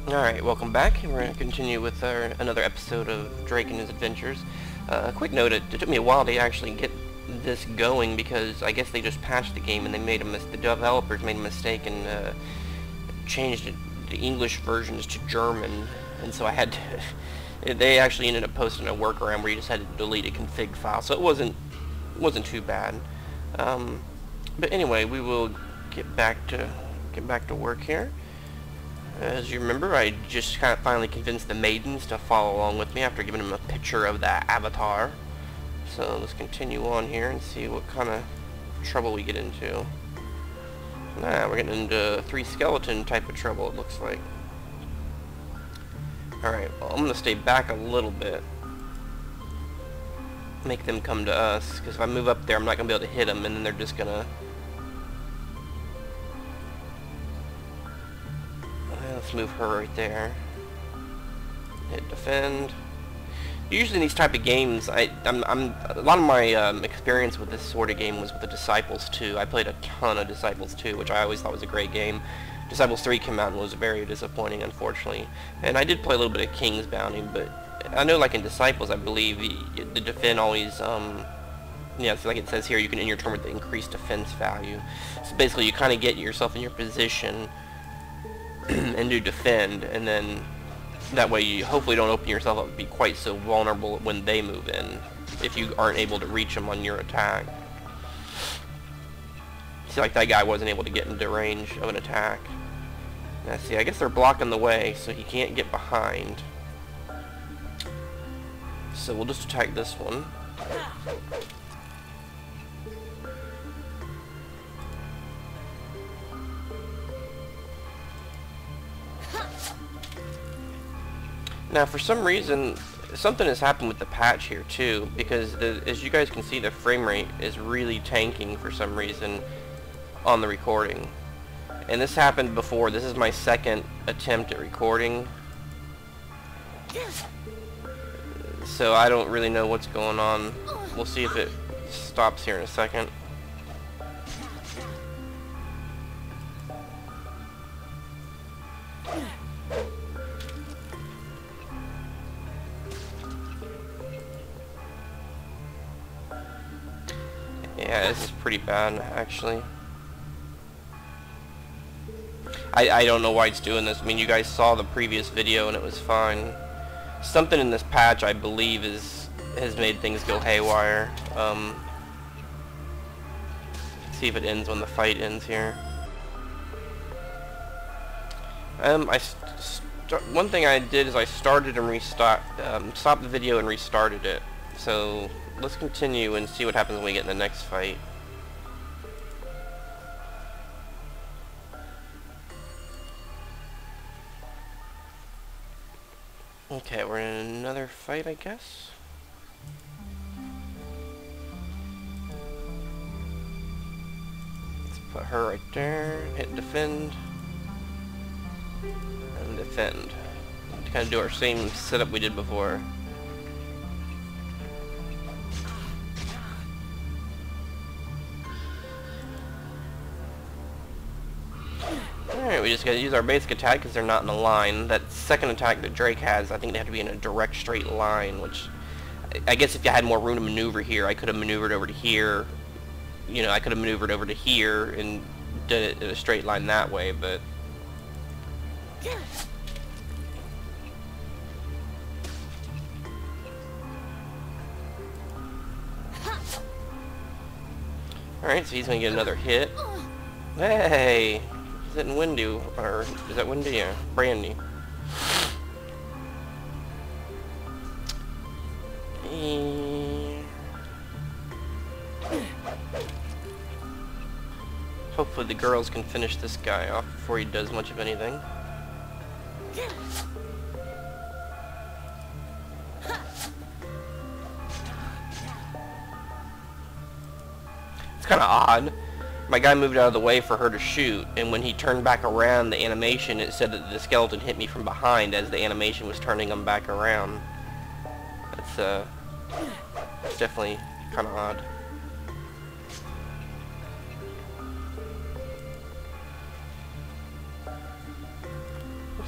Alright, welcome back. We're going to continue with another episode of Drake and his adventures. A quick note, it took me a while to actually get this going because I guess they just patched the game and they made the developers made a mistake and changed the English versions to German, and so I had to, they actually ended up posting a workaround where you just had to delete a config file, so it wasn't too bad. But anyway, we will get back to work here. As you remember, I just kind of finally convinced the maidens to follow along with me after giving them a picture of the avatar. So let's continue on here and see what kind of trouble we get into. We're getting into 3 skeleton type of trouble, it looks like. Alright, well, I'm going to stay back a little bit. Make them come to us, because if I move up there, I'm not going to be able to hit them, and then they're just going to... Let's move her right there. Hit defend. Usually in these type of games, a lot of my experience with this sort of game was with the Disciples 2. I played a ton of Disciples 2, which I always thought was a great game. Disciples 3 came out and was very disappointing, unfortunately. And I did play a little bit of King's Bounty, but I know, like in Disciples, I believe the defend always, yeah, so like it says here, you can end your turn with the increased defense value. So basically, you kind of get yourself in your position and do defend, and then that way you hopefully don't open yourself up to be quite so vulnerable when they move in, if you aren't able to reach them on your attack. See, like that guy wasn't able to get into range of an attack. Now see, I guess they're blocking the way, so he can't get behind. So we'll just attack this one. Now, for some reason, something has happened with the patch here too, because as you guys can see, the frame rate is really tanking for some reason on the recording. And this happened before. This is my second attempt at recording, so I don't really know what's going on. We'll see if it stops here in a second. Yeah, this is pretty bad, actually. I don't know why it's doing this. I mean, you guys saw the previous video and it was fine. Something in this patch, I believe, has made things go haywire. See if it ends when the fight ends here. One thing I did is I started and stopped the video and restarted it. So let's continue and see what happens when we get in the next fight. Okay, we're in another fight, I guess. Let's put her right there, hit defend, and defend. To kind of do our same setup we did before. Alright, we just gotta use our basic attack because they're not in a line. That second attack that Drake has, I think they have to be in a direct straight line, which I guess if you had more room to maneuver here, I could have maneuvered over to here. You know, I could have maneuvered over to here and did it in a straight line that way, but... Alright, so he's gonna get another hit. Hey! Is it Windy, or is that Windy? Yeah, Brandy. Hopefully the girls can finish this guy off before he does much of anything. It's kind of odd. My guy moved out of the way for her to shoot, and when he turned back around, the animation, it said that the skeleton hit me from behind as the animation was turning him back around. That's definitely kind of odd.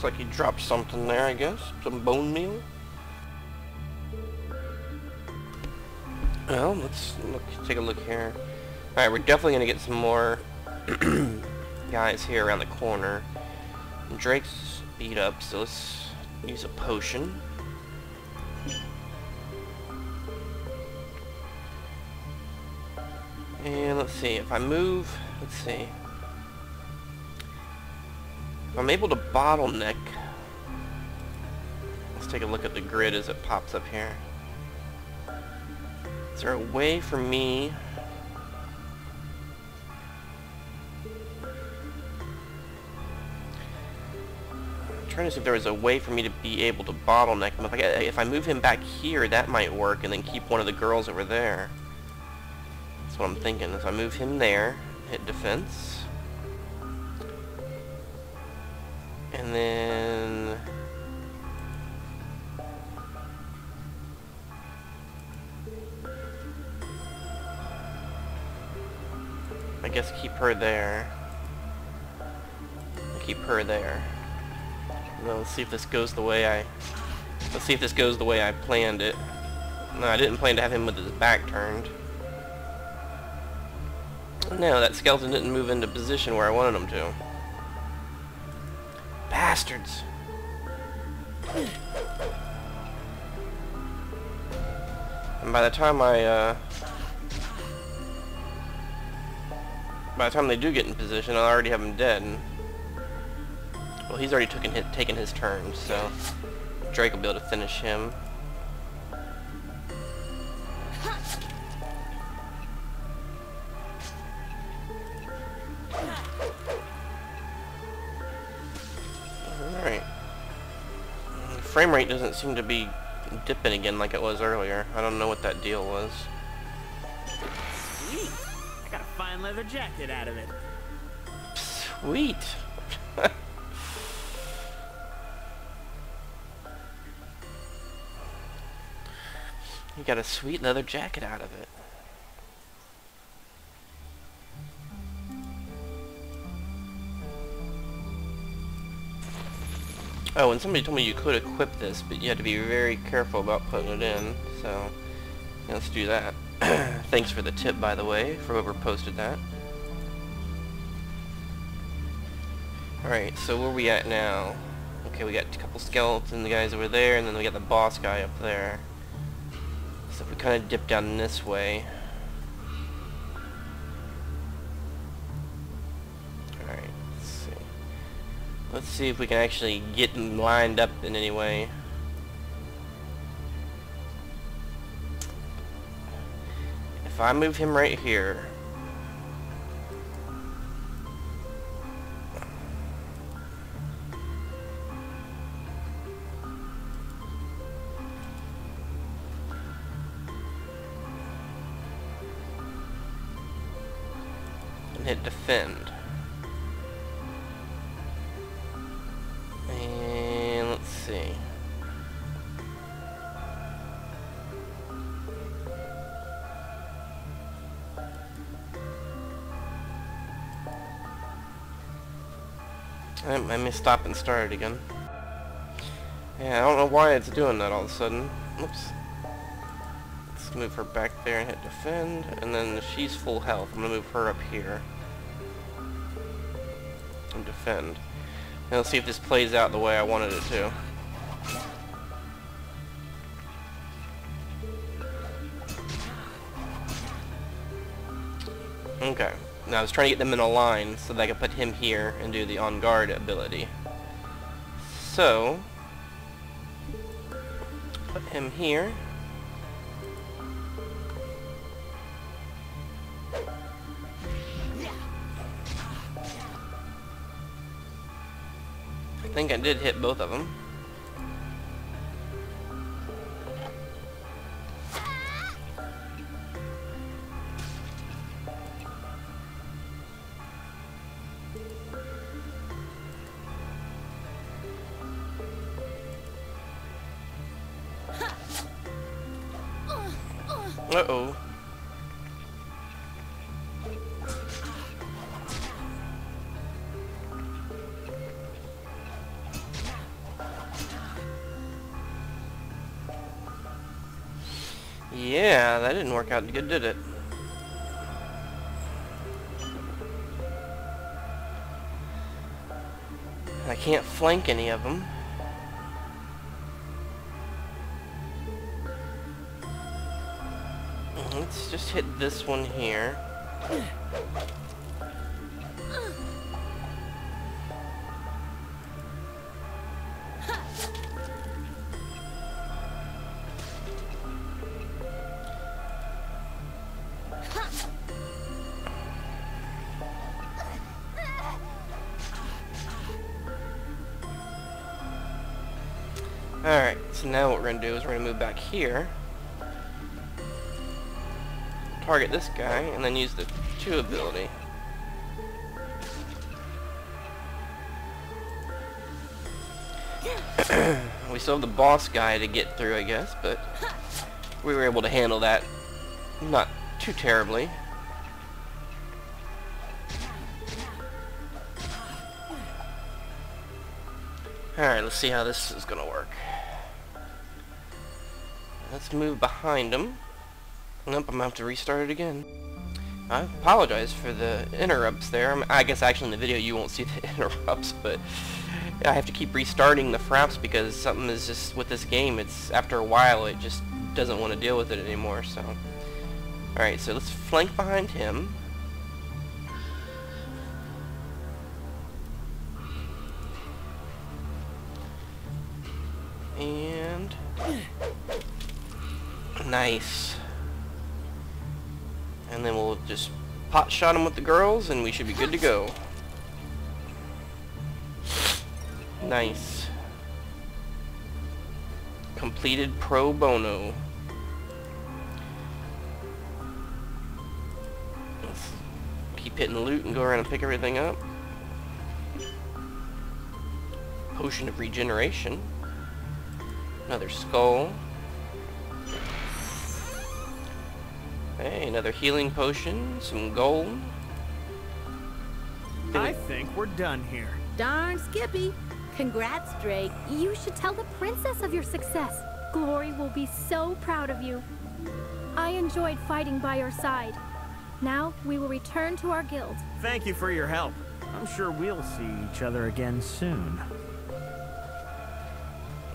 looks like he dropped something there, I guess. Some bone meal. Well, let's take a look here. Alright, we're definitely going to get some more guys here around the corner. Drake's beat up, so let's use a potion. And let's see, if I move, let's see. If I'm able to bottleneck, let's take a look at the grid as it pops up here. Is there a way for me trying to see if there was a way for me to be able to bottleneck him. If I move him back here, that might work, and then keep one of the girls over there. That's what I'm thinking. If I move him there, hit defense, and then I guess keep her there. Keep her there. Now let's see if this goes the way I planned it. No, I didn't plan to have him with his back turned. No, that skeleton didn't move into position where I wanted him to. Bastards! And by the time they do get in position, I'll already have him dead. Well, he's already taken his turn, so Drake will be able to finish him. Alright. Frame rate doesn't seem to be dipping again like it was earlier. I don't know what that deal was. Sweet! I got a fine leather jacket out of it. Sweet! You got a sweet leather jacket out of it. Oh, and somebody told me you could equip this, but you had to be very careful about putting it in, so yeah, let's do that. Thanks for the tip, by the way, for whoever posted that. Alright, so where are we at now? Okay, we got a couple skeleton guys over there, and then we got the boss guy up there. So if we kind of dip down this way. Alright, let's see. Let's see if we can actually get him lined up in any way. If I move him right here, and hit defend. And let's see. I may stop and start it again. Yeah, I don't know why it's doing that all of a sudden. Oops. Let's move her back there and hit defend, and then she's full health. I'm gonna move her up here and defend. And let's see if this plays out the way I wanted it to. Okay. Now I was trying to get them in a line so that I could put him here and do the on guard ability. So put him here. I think I did hit both of them. Uh-oh. Yeah, that didn't work out good, did it? I can't flank any of them. Let's just hit this one here. Alright, so now what we're going to do is we're going to move back here. Target this guy, and then use the 2 ability. We still have the boss guy to get through, I guess, but we were able to handle that not too terribly. Alright, let's see how this is going to work. Let's move behind him. Nope, I'm going to have to restart it again. I apologize for the interrupts there. I guess actually in the video you won't see the interrupts, but I have to keep restarting the fraps because something is just with this game. It's after a while it just doesn't want to deal with it anymore. So, alright, so let's flank behind him. And nice. And then we'll just pot shot him with the girls and we should be good to go. Nice. Completed pro bono. Let's keep hitting the loot and go around and pick everything up. Potion of regeneration. Another skull. Hey, another healing potion, some gold. I think we're done here. Darn Skippy. Congrats, Drake. You should tell the princess of your success. Glory will be so proud of you. I enjoyed fighting by your side. Now we will return to our guild. Thank you for your help. I'm sure we'll see each other again soon.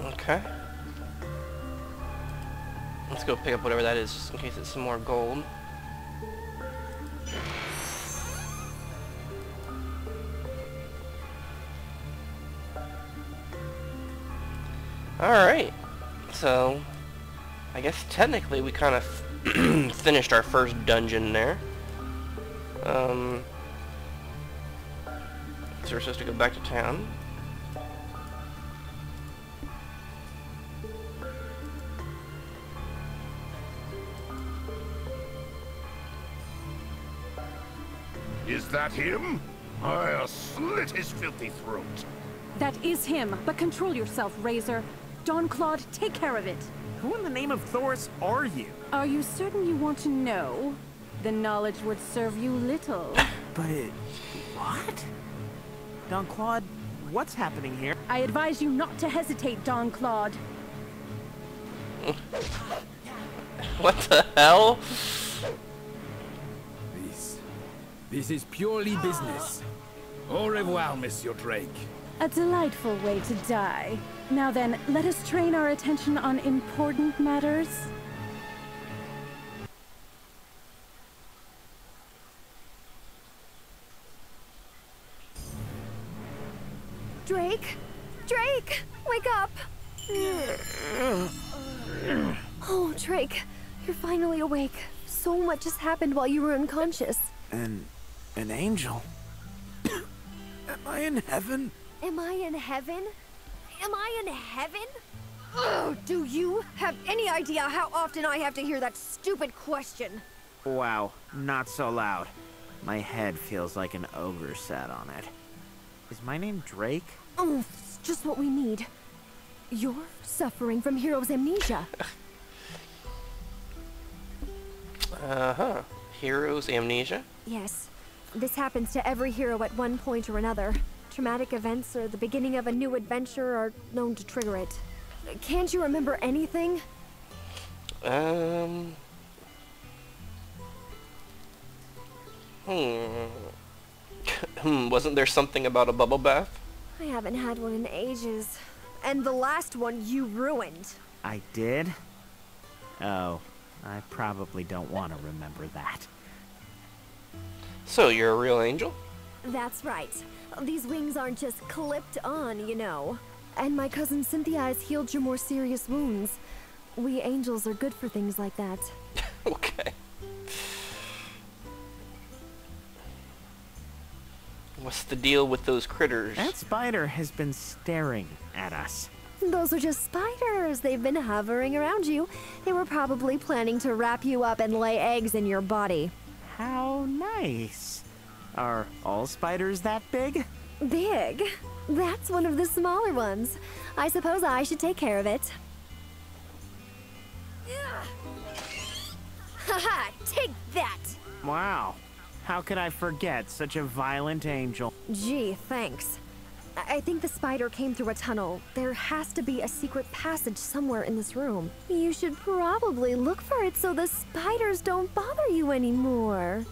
Okay. Let's go pick up whatever that is, just in case it's some more gold. Alright. So, I guess technically we kind of finished our first dungeon there. So we're supposed to go back to town. Is that him? I'll slit his filthy throat. That is him, but control yourself, Razor. Don Claude, take care of it. Who in the name of Thoris are you? Are you certain you want to know? The knowledge would serve you little. But what? Don Claude, what's happening here? I advise you not to hesitate, Don Claude. What the hell? This is purely business. Au revoir, Monsieur Drake. A delightful way to die. Now then, let us train our attention on important matters. Drake? Drake! Wake up! Oh, Drake, you're finally awake. So much has happened while you were unconscious. An angel? Am I in heaven? Am I in heaven? Am I in heaven? Oh, do you have any idea how often I have to hear that stupid question? Wow, not so loud. My head feels like an ogre sat on it. Is my name Drake? Oh, it's just what we need. You're suffering from hero's amnesia. Uh-huh. Hero's amnesia? Yes. This happens to every hero at one point or another. Traumatic events or the beginning of a new adventure are known to trigger it. Can't you remember anything? Um... Wasn't there something about a bubble bath? I haven't had one in ages. And the last one you ruined. I did? Oh, I probably don't want to remember that. So, you're a real angel? That's right. These wings aren't just clipped on, you know. And my cousin Cynthia has healed your more serious wounds. We angels are good for things like that. Okay. What's the deal with those critters? That spider has been staring at us. Those are just spiders. They've been hovering around you. They were probably planning to wrap you up and lay eggs in your body. How nice. Are all spiders that big? Big? That's one of the smaller ones. I suppose I should take care of it. Haha, take that! Wow. How could I forget such a violent angel? Gee, thanks. I think the spider came through a tunnel. There has to be a secret passage somewhere in this room. You should probably look for it so the spiders don't bother you anymore.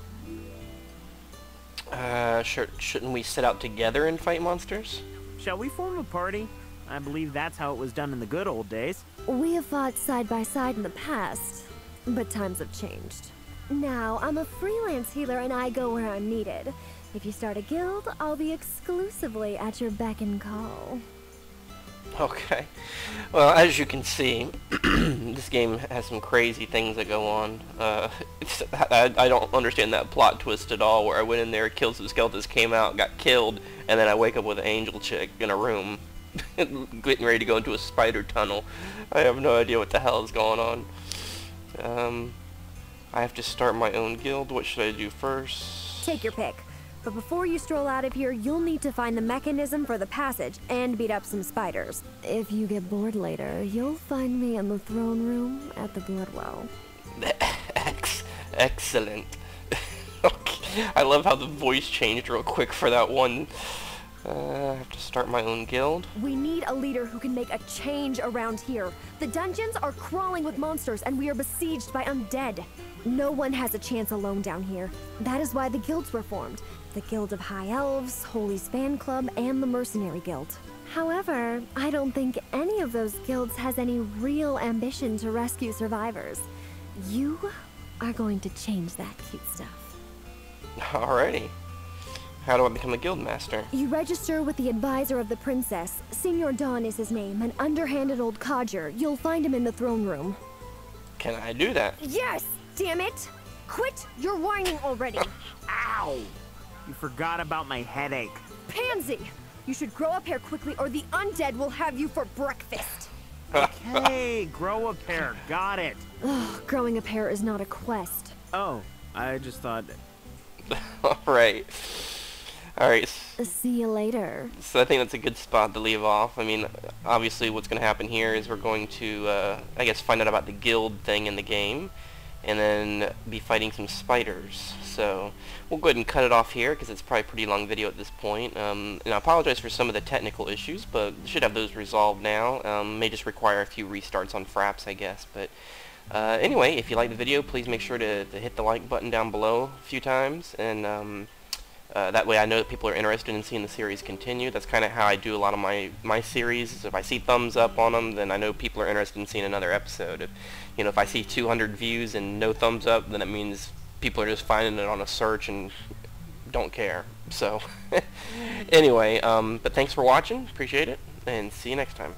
Shouldn't we set out together and fight monsters? Shall we form a party? I believe that's how it was done in the good old days. We have fought side by side in the past, but times have changed. Now, I'm a freelance healer and I go where I'm needed. If you start a guild, I'll be exclusively at your beck and call. Okay. Well, as you can see, this game has some crazy things that go on. I don't understand that plot twist at all, where I went in there, killed some skeletons, came out, got killed, and then I wake up with an angel chick in a room, getting ready to go into a spider tunnel. I have no idea what the hell is going on. I have to start my own guild. What should I do first? Take your pick. But before you stroll out of here, you'll need to find the mechanism for the passage and beat up some spiders. If you get bored later, you'll find me in the throne room at the Bloodwell. Excellent. Okay. I love how the voice changed real quick for that one. I have to start my own guild. We need a leader who can make a change around here. The dungeons are crawling with monsters and we are besieged by undead. No one has a chance alone down here. That is why the guilds were formed. The Guild of High Elves, Holy's Fan Club, and the Mercenary Guild. However, I don't think any of those guilds has any real ambition to rescue survivors. You are going to change that cute stuff. Alrighty. How do I become a guild master? You register with the advisor of the princess. Senior Dawn is his name, an underhanded old codger. You'll find him in the throne room. Can I do that? Yes! Damn it! Quit your whining already! Ow! You forgot about my headache. Pansy! You should grow up hair quickly or the undead will have you for breakfast. Okay, grow a pair. Got it. Ugh, growing a pair is not a quest. Oh, I just thought... Alright. Alright. See you later. So I think that's a good spot to leave off. I mean, obviously what's going to happen here is we're going to, I guess, find out about the guild thing in the game. And then be fighting some spiders. So we'll go ahead and cut it off here because it's probably a pretty long video at this point. And I apologize for some of the technical issues, but should have those resolved now. May just require a few restarts on Fraps, I guess. But anyway, if you like the video, please make sure to hit the like button down below a few times. And that way I know that people are interested in seeing the series continue. That's kind of how I do a lot of my series. If I see thumbs up on them, then I know people are interested in seeing another episode. If I see 200 views and no thumbs up, then it means people are just finding it on a search and don't care. So, anyway, but thanks for watching. Appreciate it, and see you next time.